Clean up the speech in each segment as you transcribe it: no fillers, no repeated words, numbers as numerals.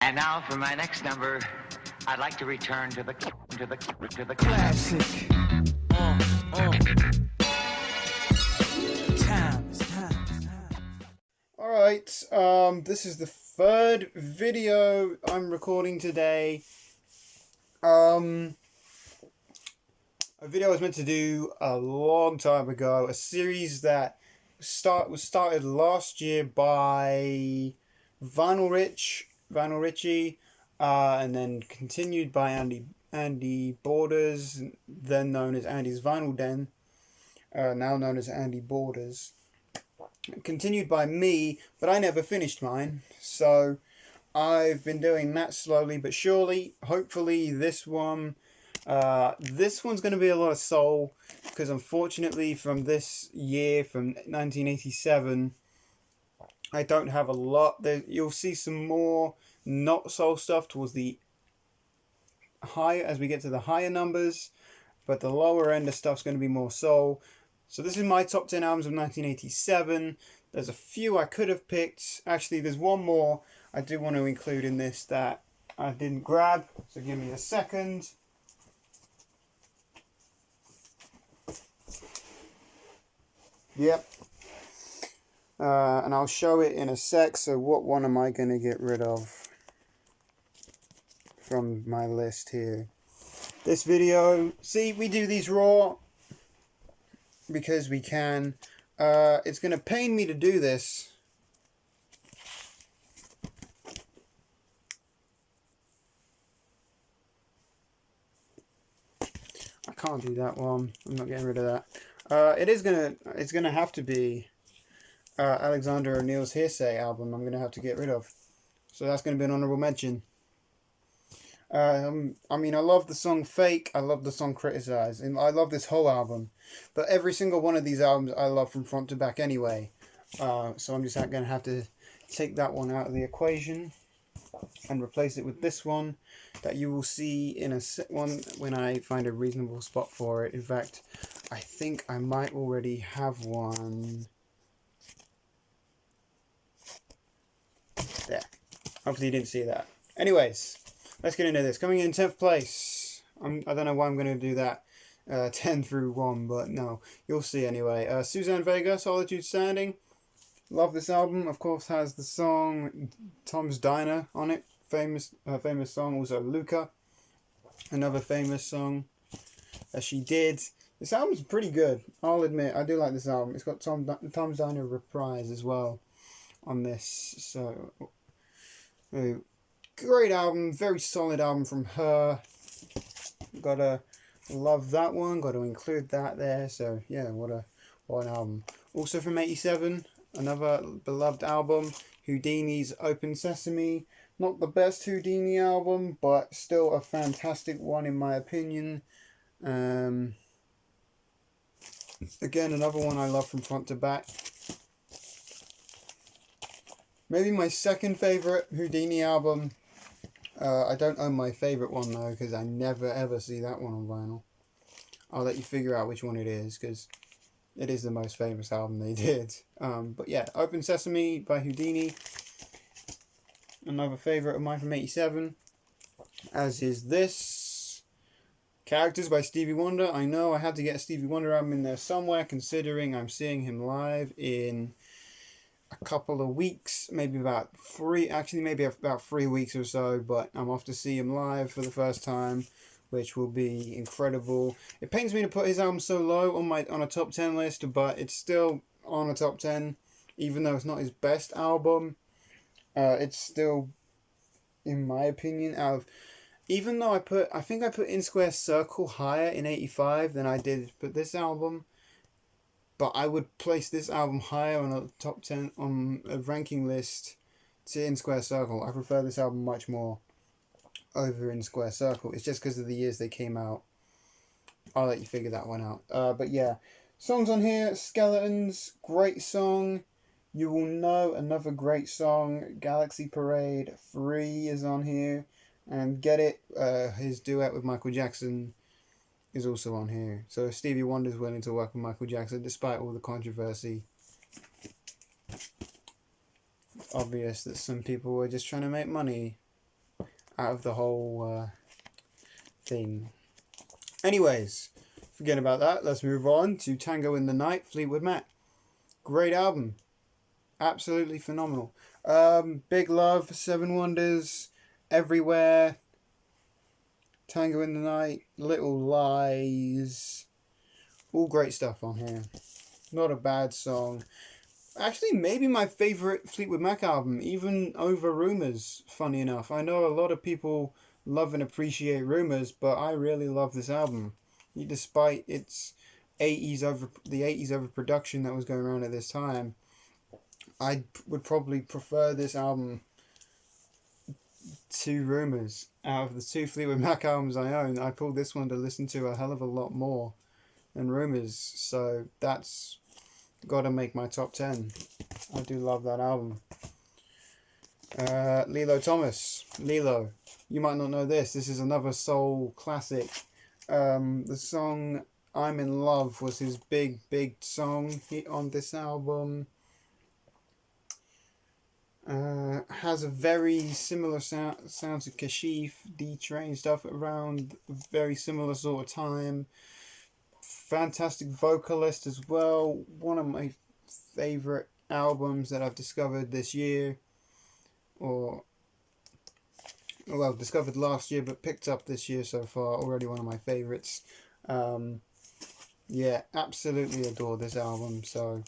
And now for my next number, I'd like to return to the classic. Alright, this is the third video I'm recording today. A video I was meant to do a long time ago, a series that was started last year by Vinyl Richie, and then continued by Andy Borders, then known as Andy's Vinyl Den, now known as Andy Borders. Continued by me, but I never finished mine, so I've been doing that slowly but surely. Hopefully this one's going to be a lot of soul, because unfortunately from this year, from 1987, I don't have a lot. You'll see some more not soul stuff towards the higher, as we get to the higher numbers, but the lower end of stuff's going to be more soul. So this is my top 10 albums of 1987. There's a few I could have picked. Actually, there's one more I do want to include in this that I didn't grab. So give me a second. Yep. And I'll show it in a sec. So what one am I going to get rid of from my list here? This video, see, we do these raw because we can. It's going to pain me to do this. I can't do that one. I'm not getting rid of that. It's gonna have to be Alexander O'Neill's Hearsay album. I'm gonna have to get rid of. So that's gonna be an honorable mention. I mean, I love the song Fake, I love the song Criticize, and I love this whole album. But every single one of these albums I love from front to back anyway. So I'm just going to have to take that one out of the equation and replace it with this one that you will see in a one when I find a reasonable spot for it. In fact, I think I might already have one. There. Hopefully you didn't see that. Anyways, let's get into this. Coming in 10th place. I don't know why I'm going to do that 10 through 1, but no. You'll see anyway. Suzanne Vega, Solitude Standing. Love this album. Of course, has the song Tom's Diner on it. Famous song. Also, Luca. Another famous song that she did. This album's pretty good. I'll admit, I do like this album. It's got Tom's Diner reprise as well on this. So, great album, very solid album from her. Gotta love that one, gotta include that there. So yeah, what an album. Also from 87, another beloved album, Houdini's Open Sesame. Not the best Houdini album, but still a fantastic one in my opinion. Again, another one I love from front to back. Maybe my second favourite Houdini album. I don't own my favourite one though, because I never ever see that one on vinyl. I'll let you figure out which one it is, because it is the most famous album they did. But yeah, Open Sesame by Houdini. Another favourite of mine from 87. As is this. Characters by Stevie Wonder. I know I had to get a Stevie Wonder album in there somewhere, considering I'm seeing him live in a couple of weeks, maybe about 3 weeks or so, but I'm off to see him live for the first time, which will be incredible. It pains me to put his album so low on a top 10 list, but it's still on a top 10, even though it's not his best album. It's still, in my opinion, even though I think I put In Square Circle higher in 85 than I did put this album. But I would place this album higher on a top 10 on a ranking list to In Square Circle. I prefer this album much more over In Square Circle. It's just because of the years they came out. I'll let you figure that one out. But yeah, songs on here: Skeletons, great song. You Will Know, another great song. Galaxy Parade 3 is on here, and Get It, his duet with Michael Jackson, is also on here. So if Stevie Wonder's willing to work with Michael Jackson despite all the controversy, obvious that some people were just trying to make money out of the whole thing. Anyways, forget about that. Let's move on to Tango in the Night, Fleetwood Mac. Great album. Absolutely phenomenal. Big Love, Seven Wonders, Everywhere, Tango in the Night, Little Lies. All great stuff on here. Not a bad song. Actually, maybe my favourite Fleetwood Mac album, even over Rumours, funny enough. I know a lot of people love and appreciate Rumours, but I really love this album. Despite its the 80s overproduction that was going around at this time, I would probably prefer this album to Rumours. Out of the two Fleetwood Mac albums I own, I pulled this one to listen to a hell of a lot more than Rumours, so that's gotta make my top 10. I do love that album. Lilo Thomas. Lilo. You might not know this. This is another soul classic. The song I'm in Love was his big song on this album. Has a very similar sound to Kashif, D-Train stuff around very similar sort of time. Fantastic vocalist as well. One of my favourite albums that I've discovered this year. Discovered last year but picked up this year so far. Already one of my favourites. Yeah, absolutely adore this album. So,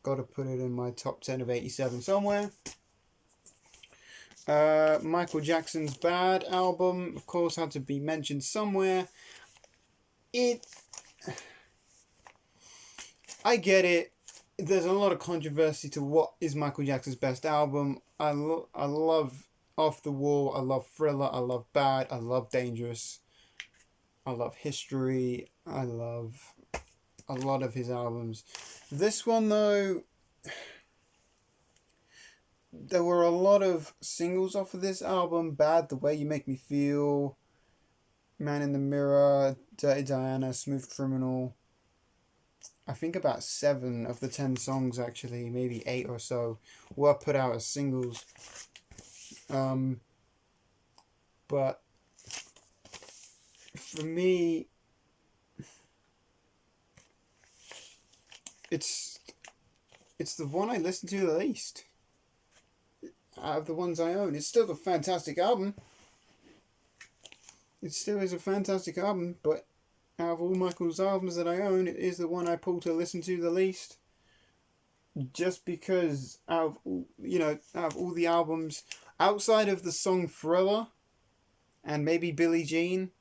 got to put it in my top 10 of 87 somewhere. Michael Jackson's Bad album, of course, had to be mentioned somewhere. I get it. There's a lot of controversy to what is Michael Jackson's best album. I love Off the Wall. I love Thriller. I love Bad. I love Dangerous. I love History. I love a lot of his albums. This one, though, there were a lot of singles off of this album. Bad, The Way You Make Me Feel, Man in the Mirror, Dirty Diana, Smooth Criminal. I think about 7 of the 10 songs, actually, maybe 8 or so, were put out as singles. But for me, it's the one I listen to the least out of the ones I own. It's still a fantastic album. It still is a fantastic album, but out of all Michael's albums that I own, it is the one I pull to listen to the least. Just because out of all the albums, outside of the song Thriller and maybe Billie Jean,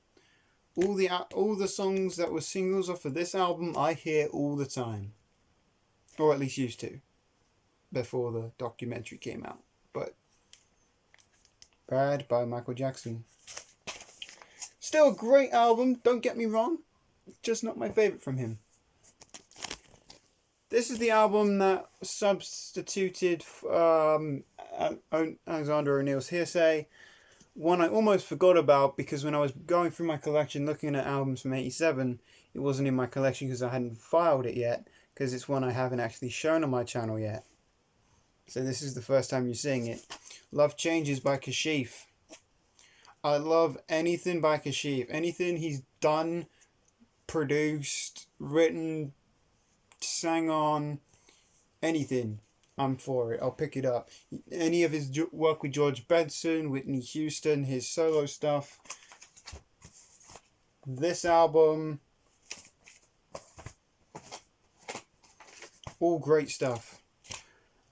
all the songs that were singles off of this album I hear all the time. Or at least used to, before the documentary came out. But Bad by Michael Jackson. Still a great album, don't get me wrong. Just not my favourite from him. This is the album that substituted Alexander O'Neill's Hearsay. One I almost forgot about because when I was going through my collection looking at albums from 87, it wasn't in my collection because I hadn't filed it yet, because it's one I haven't actually shown on my channel yet. So this is the first time you're seeing it. Love Changes by Kashif. I love anything by Kashif. Anything he's done, produced, written, sang on, anything, I'm for it. I'll pick it up. Any of his work with George Benson, Whitney Houston, his solo stuff. This album, all great stuff.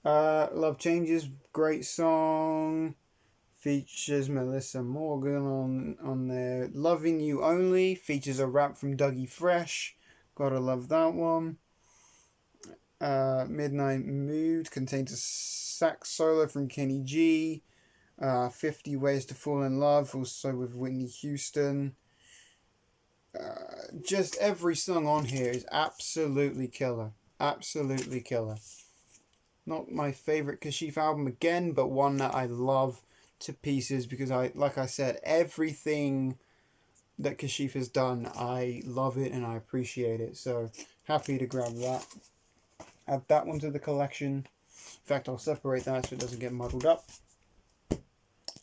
Love Changes, great song. Features Melissa Morgan on there. Loving You Only features a rap from Dougie Fresh. Gotta love that one. Midnight Mood contains a sax solo from Kenny G. 50 Ways to Fall in Love, also with Whitney Houston. Just every song on here is absolutely killer. Absolutely killer. Not my favourite Kashif album again, but one that I love to pieces because like I said, everything that Kashif has done, I love it and I appreciate it. So happy to grab that. Add that one to the collection. In fact, I'll separate that so it doesn't get muddled up.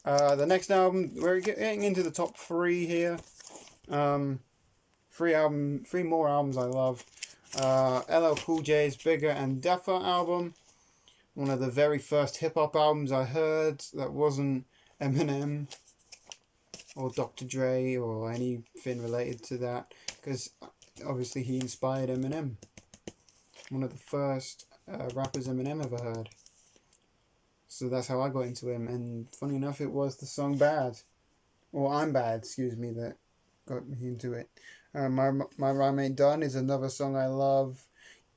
The next album, we're getting into the top 3 here. Three more albums I love. LL Cool J's Bigger and Deffer album. One of the very first hip-hop albums I heard that wasn't Eminem or Dr. Dre or anything related to that, because obviously he inspired Eminem. One of the first rappers Eminem ever heard. So that's how I got into him, and funny enough, it was the song Bad, or I'm Bad, excuse me, that got me into it. My Rhyme Ain't Done is another song I love.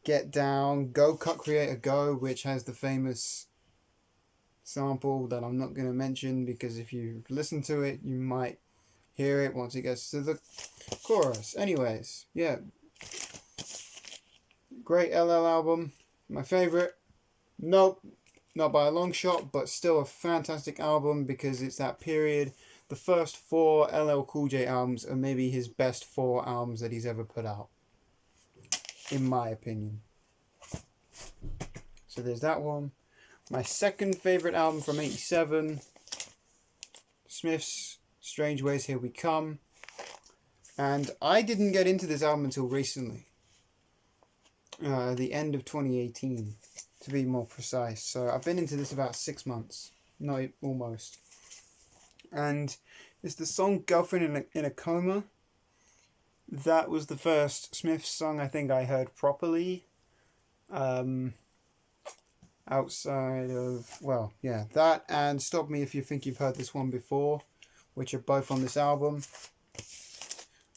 Get Down, Go Cut Creator Go, which has the famous sample that I'm not going to mention, because if you listen to it, you might hear it once it gets to the chorus. Anyways, yeah. Great LL album. My favorite. Nope. Not by a long shot, but still a fantastic album because it's that period. The first 4 LL Cool J albums are maybe his best 4 albums that he's ever put out, in my opinion. So there's that one. My second favourite album from '87, Smith's Strange Ways Here We Come. And I didn't get into this album until recently. The end of 2018. To be more precise. So I've been into this about 6 months. No, almost. And it's the song Girlfriend in a Coma. That was the first Smiths song I think I heard properly. Outside of, well, yeah, that and Stop Me If You Think You've Heard This One Before, which are both on this album.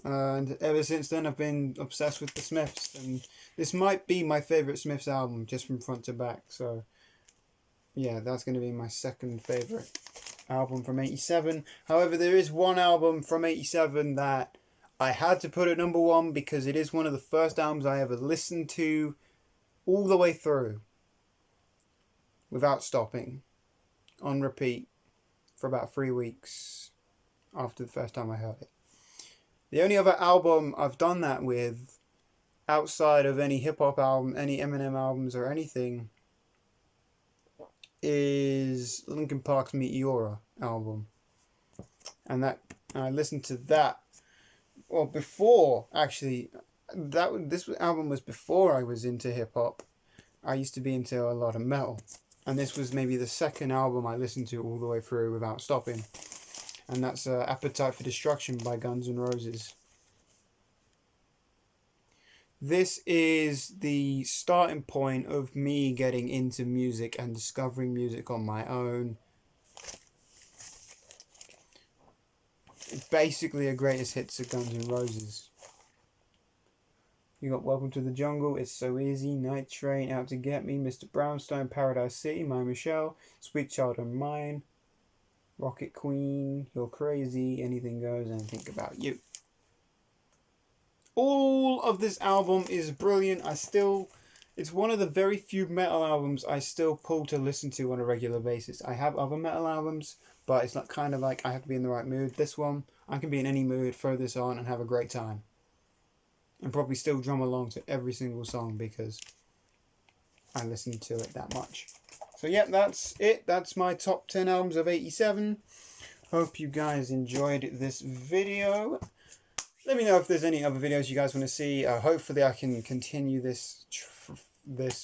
And ever since then I've been obsessed with the Smiths, and this might be my favourite Smiths album just from front to back. So yeah, that's going to be my second favourite album from '87. However, there is one album from '87 that I had to put at number 1 because it is one of the first albums I ever listened to all the way through without stopping, on repeat, for about 3 weeks after the first time I heard it. The only other album I've done that with, outside of any hip-hop album, any Eminem albums or anything, is Linkin Park's Meteora album. And I listened to that, well, before, actually, this album was before I was into hip-hop. I used to be into a lot of metal. And this was maybe the second album I listened to all the way through without stopping. And that's Appetite for Destruction by Guns N' Roses. This is the starting point of me getting into music and discovering music on my own. It's basically a greatest hits of Guns N' Roses. You got Welcome to the Jungle, It's So Easy, Night Train, Out to Get Me, Mr. Brownstone, Paradise City, My Michelle, Sweet Child of Mine, Rocket Queen, You're Crazy, Anything Goes, and Think About You. All of this album is brilliant. It's one of the very few metal albums I still pull to listen to on a regular basis. I have other metal albums, but it's not kind of like I have to be in the right mood. This one, I can be in any mood, throw this on and have a great time. And probably still drum along to every single song because I listen to it that much. So yeah, that's it. That's my top 10 albums of '87. Hope you guys enjoyed this video. Let me know if there's any other videos you guys want to see. Hopefully I can continue this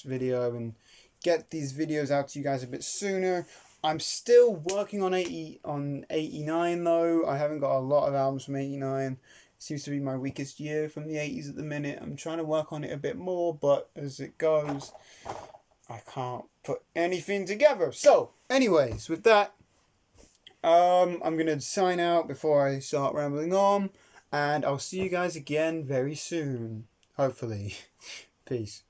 video and get these videos out to you guys a bit sooner. I'm still working on 89 though. I haven't got a lot of albums from 89. Seems to be my weakest year from the 80s at the minute. I'm trying to work on it a bit more, but as it goes, I can't put anything together. So, anyways, with that, I'm going to sign out before I start rambling on, and I'll see you guys again very soon, hopefully. Peace.